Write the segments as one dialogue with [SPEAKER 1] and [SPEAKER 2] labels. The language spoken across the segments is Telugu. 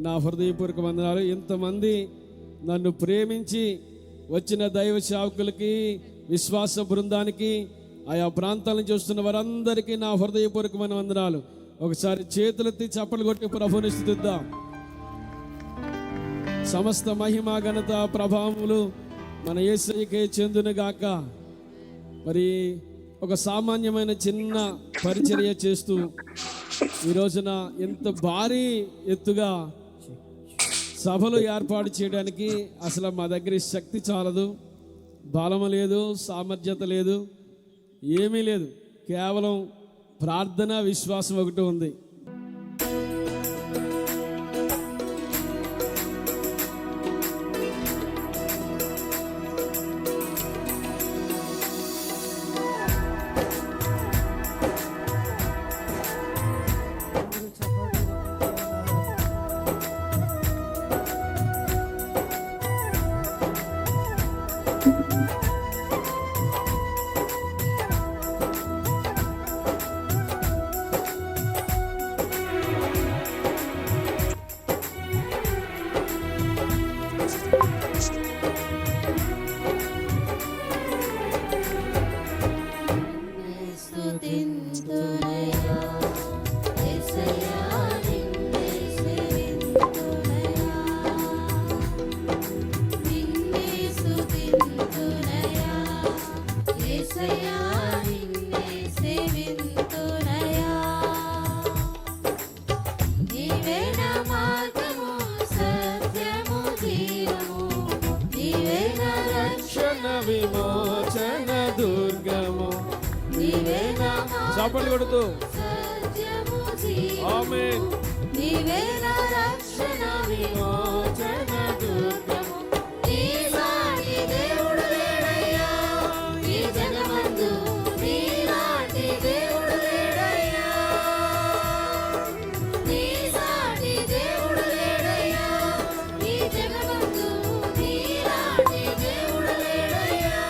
[SPEAKER 1] నా హృదయపూర్వక వందనాలు. ఇంతమంది నన్ను ప్రేమించి వచ్చిన దైవ సేవకులకి, విశ్వాస బృందానికి, ఆయా ప్రాంతాలను చూస్తున్న వారందరికీ నా హృదయపూర్వకమైన వందనాలు. ఒకసారి చేతులెత్తి చప్పలు కొట్టి ప్రభువుని స్తుతిద్దాం. సమస్త మహిమ, ఘనత, ప్రభావములు మన యేసయ్యకే చెందునుగాక. మరి ఒక సామాన్యమైన చిన్న పరిచర్య చేస్తూ ఈ రోజున ఎంత భారీ ఎత్తుగా సభలు ఏర్పాటు చేయడానికి అసలు మా దగ్గర శక్తి చాలదు, బలము లేదు, సామర్థ్యత లేదు, ఏమీ లేదు. కేవలం ప్రార్థన, విశ్వాసం ఒకటి ఉంది. విమోచన దుర్గము చప్పట్లు కొడుతూ ఆమేన్. నీవేనా రక్షణ, విమోచన దుర్గము, నీలాంటి దేవుడు లేడయ్యా ఈ జగమందు, నీలాంటి దేవుడు లేడయ్యా, నీలాంటి దేవుడు లేడయ్యా ఈ జగమందు, నీలాంటి దేవుడు లేడయ్యా.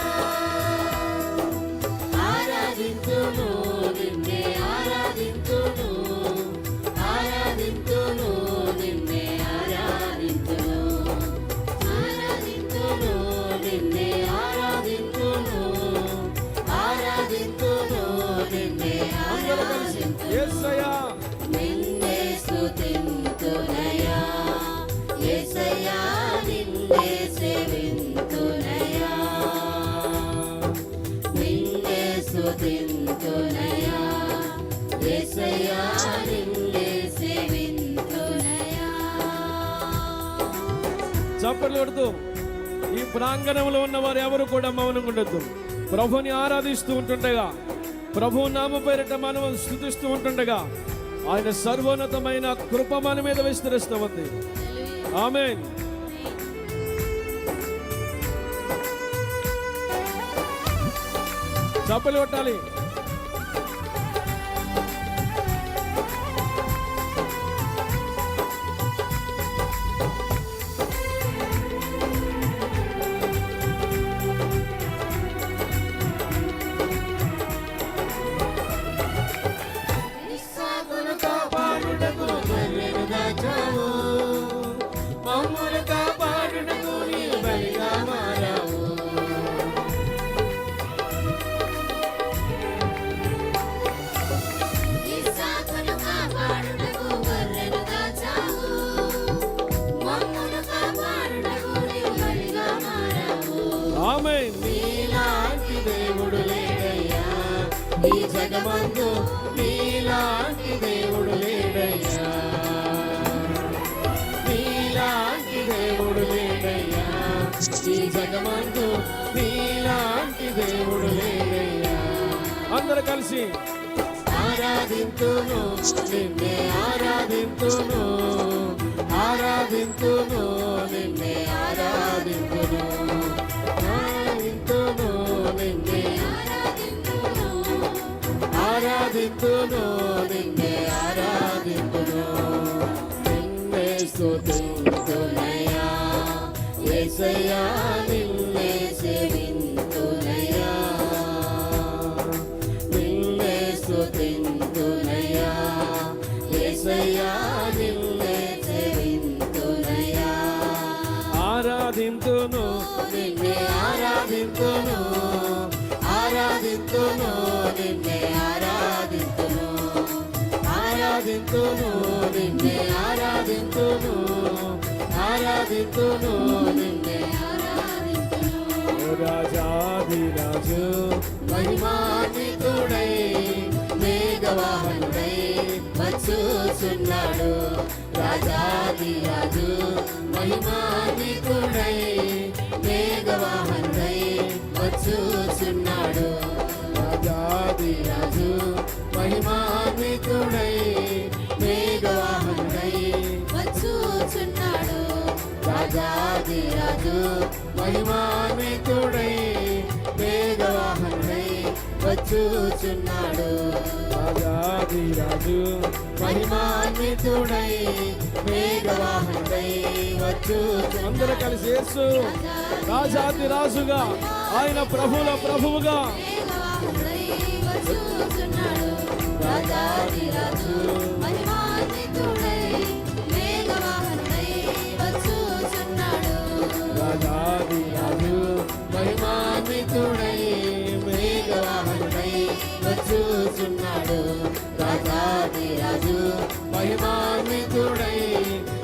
[SPEAKER 1] ఆరాధించును నిన్నే, ఆరాధించును, ఆరాధించును నిన్నే, ఆరాధించును, ఆరాధించును నిన్నే, ఆరాధించును, ఆరాధించును నిన్నే, ఆరాధించును యేసయ్యా, నిన్నే స్తుతింతునయ్యా, యేసయ్యా నిన్నే సేవింతునయ్యా, నిన్నే స్తుతింతునయ్యా, యేసయ్యా నిన్నే సేవింతునయ్యా. చప్పట్లు కొడుతూ ఈ ప్రాంగణంలో ఉన్న వారు ఎవరు కూడా మౌనంగా ఉండొద్దు. ప్రభుని ఆరాధిస్తూ ఉంటుండగా, ప్రభు నామ పేరిట మనం స్తుతిస్తూ ఉంటుండగా ఆయన సర్వోన్నతమైన కృప మన మీద విస్తరిస్తూ ఉంది. ఆమేన్. చప్పట్లు కొట్టాలి. నీలాంటి దేవుడు లేడయ్యా ఈ జగమందు, నీలాంటి దేవుడు లేడయ్యా, నీలాంటి దేవుడు లేడయ్యా ఈ జగమందు, నీలాంటి దేవుడు లేడయ్యా. అందరూ కలిసి ఆరాధింతును నిన్నే, ఆరాధింతును, ఆరాధింతును నిన్నే, ఆరాధింతును, ఆరాధింతును నిన్నే, ఆరాధింతును నిన్నే, ఆరాధింతును, నిన్నే స్తుతింతునయ్యా, యేసయ్యా నిన్నే సేవింతునయ్యా, నిన్నే స్తుతింతునయ్యా, యేసయ్యా నిన్నే సేవింతునయ్యా. ఆరాధింతును
[SPEAKER 2] నిన్నే ఆరాధింతును ఆరాధింతును నిన్నే ఆరాధింతును ఆరాధింతును నిన్నే ఆరాధింతును ఆరాధింతును నిన్నే ఆరాధింతును
[SPEAKER 1] రాజాధిరాజు
[SPEAKER 2] మహిమాన్వితుడై మేఘవాహనుడై వచ్చుచున్నాడు రాజాధిరాజు మహిమాన్వితుడై మేఘవాహనుడై వచ్చుచున్నాడు రాజాధిరాజు మహిమాన్వితుడై మేఘవాహనుడై వచ్చుచున్నాడు రాజాధిరాజు మహిమాన్వితుడై మేఘవాహనుడై వచ్చుచున్నాడు
[SPEAKER 1] రాజాధిరాజు
[SPEAKER 2] మహిమాన్వితుడై మేఘవాహనుడై వచ్చుచున్నాడు
[SPEAKER 1] అందరూ కలిసి యేసు రాజాది రాజుగా ఆయన ప్రభుల ప్రభువుగా
[SPEAKER 2] మేఘవాహనుడై వచ్చుచున్నాడు రాజాధిరాజు మహిమాన్వితుడై మేఘవాహనుడై వచ్చుచున్నాడు
[SPEAKER 1] రాజాధిరాజు
[SPEAKER 2] మహిమాన్వితుడై మేఘవాహనుడై వచ్చుచున్నాడు రాజాధిరాజు మహిమాన్వితుడై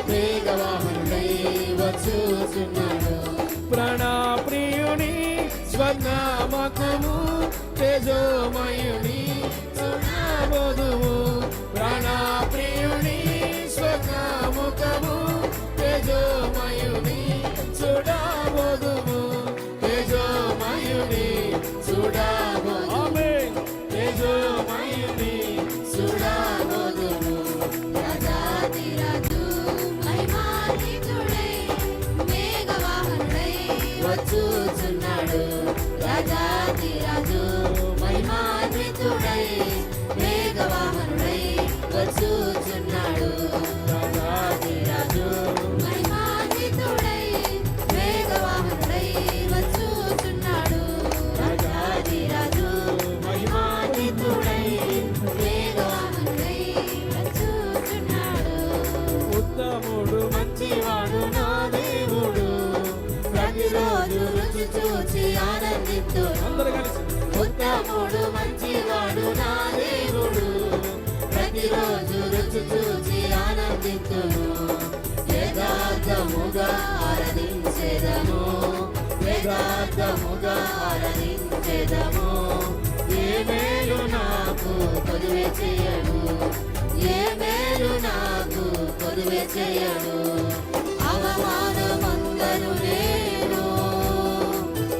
[SPEAKER 2] మేఘవాహనుడై వచ్చుచున్నాడు
[SPEAKER 1] ప్రాణప్రియుని స్వర్ణమకము తేజోమయుని చూడబోదుము ప్రాణప్రియుని స్వర్ణముఖము తేజోమయుని చూడబోదుము
[SPEAKER 2] తేజోమయుని చూడబోదు
[SPEAKER 1] ఆమేన్
[SPEAKER 2] తేజోమయుని చూడబోదుము రాజాధిరాజు మహిమాన్వితుడై మేఘవాహనుడై వచ్చుచున్నాడు రాజాధిరాజు మహిమాన్వితుడై మేఘవాహనుడై వచ్చుచున్నాడు రాజాధిరాజు మహిమాన్వితుడై మేఘవాహనుడై వచ్చుచున్నాడు రాజాధిరాజు మహిమాన్వితుడై మేఘవాహనుడై వచ్చుచున్నాడు
[SPEAKER 1] ఉత్తముడు
[SPEAKER 2] మంచివాడు నా దేవుడు ప్రతిరోజు రుచి చూచి ఆనందిస్తూ
[SPEAKER 1] అందరూ కలిసి
[SPEAKER 2] ఉత్తముడు మంచివాడు నా దేవుడు ప్రతిరోజు రుచి చూచి ఆనందిస్తును యథార్థముగా ఆరాధించెదము యథార్థముగా ఆరాధించెదము ఏ మేలు నాకు కొదువే చేయడు ఏ మేలు నాకు కొదువే చేయడు అవమానమందరు నేను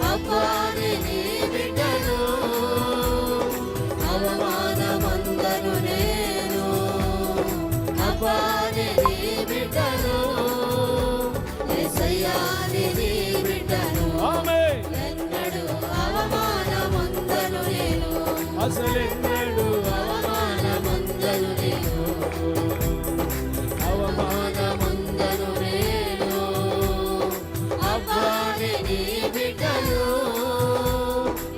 [SPEAKER 2] అబ్బాని నీ బిడ్డను అవమానమందరు నేను అబ్బాని నీ బిడ్డను యేసయ్యాని నీ బిడ్డను
[SPEAKER 1] ఆమేన్
[SPEAKER 2] ఎన్నడు అవమానమందరు నేను
[SPEAKER 1] అసలెన్నడు
[SPEAKER 2] అవమానమందరు నేను అవమానమందరు నేను అబ్బాని నీ బిడ్డను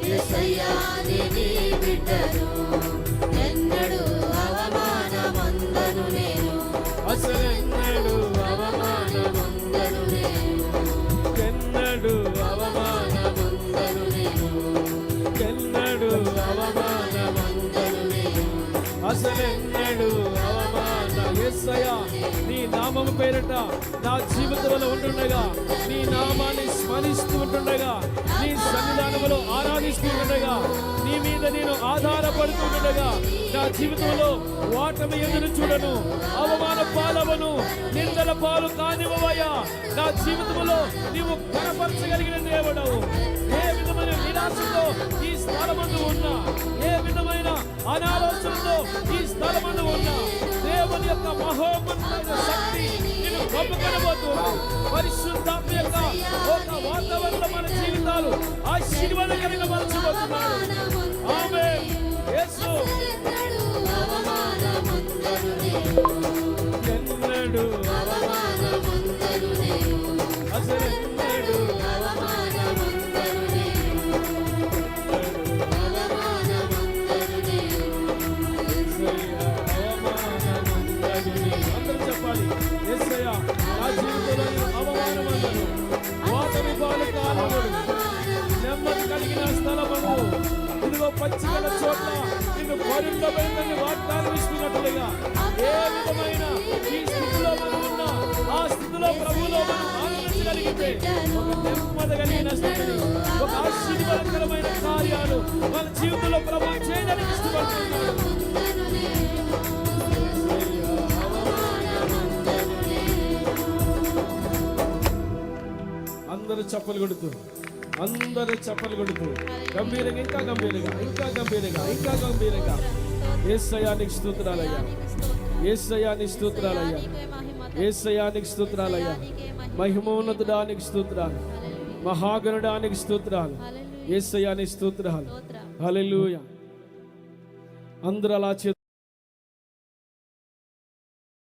[SPEAKER 2] యేసయ్యాని నీ బిడ్డను ఎన్నడు అవమానమందరు నేను
[SPEAKER 1] అసలెన్నడు
[SPEAKER 2] అవమానమందరు నేను
[SPEAKER 1] ఎన్నడు
[SPEAKER 2] అవమానమందరు నేను
[SPEAKER 1] ఎన్నడు
[SPEAKER 2] అవమానమందరు నేను
[SPEAKER 1] అసలెన్నడు అవమాన యేసయ్యా నీ నామము పేరట నా జీవితంలో ఉంటుండగా నీ నామాన్ని స్మరిస్తూ ఉంటుండగా నీ సన్నిధానములో ఆరాధిస్తూ ఉండగా నీ మీద నేను ఆధారపడుతుండగా నా జీవితంలో ఓటమి ఎదురు చూడను అవమాన పాలవను నిందల పాలు కానివ్వవయ్యా నా జీవితంలో నీవు కనపరచగలిగిన దేవుడవు ఏ విధమైన నిరాశతో ఈ స్థలమందు ఉన్నా ఏ విధమైన అనాలోచనతో ఈ స్థలమందు ఉన్నా దేవుని యొక్క మహోన్నతమైన శక్తి నిన్ను కప్పుకొనబోతుంది పరిశుద్ధాత్మ యొక్క ఒక వాతావరణంలో మన జీవితాలు ఆశీర్వాదకరంగా మలచబోతున్నాడు ఆమేన్ యేసు
[SPEAKER 2] అవమానమందరు నేను
[SPEAKER 1] ఎన్నడు
[SPEAKER 2] అవమానమందరు నేను
[SPEAKER 1] అసలెన్నడు
[SPEAKER 2] అవమానమందరు నేను అవమానమందరు నేను
[SPEAKER 1] యేసయ్యా అవమానమందరు అందరూ చెప్పాలి యేసయ్యా నా జీవితంలో అవమానమందను ఇదిగో పంచగల చోట్ల నిన్ను పరుండబడిందని వాగ్దానం ఇస్తున్నట్లుగా ఏ విధమైన ఈ స్థితిలో మనం ఉన్నా ఆ స్థితిలో ప్రభువులో మనం ఆనందించగలిగితే ఒక నెమ్మది కలిగిన స్థితిని, ఒక ఆశీర్వాదకరమైన కార్యాలు మన జీవితంలో ప్రభువు చేయడానికి ఇష్టపడుతున్నాడు. అందరూ చప్పలు కొడుతూ, అందరూ చప్పలు కొడుతూ గంభీరంగా, ఇంకా గంభీరంగా, ఇంకా గంభీరంగా, ఇంకా గంభీరంగా యేసయ్యానికి స్తోత్రాలయ్యా, యేసయ్యానికి స్తోత్రాలయ్యా, యేసయ్యానికి స్తోత్రాలయ్యా, మహిమోన్నతుడానికి స్తోత్రాలు, మహాగణుడానికి స్తోత్రాలు, యేసయ్యానికి స్తోత్రాలు. హల్లెలూయా. అందరూ అలా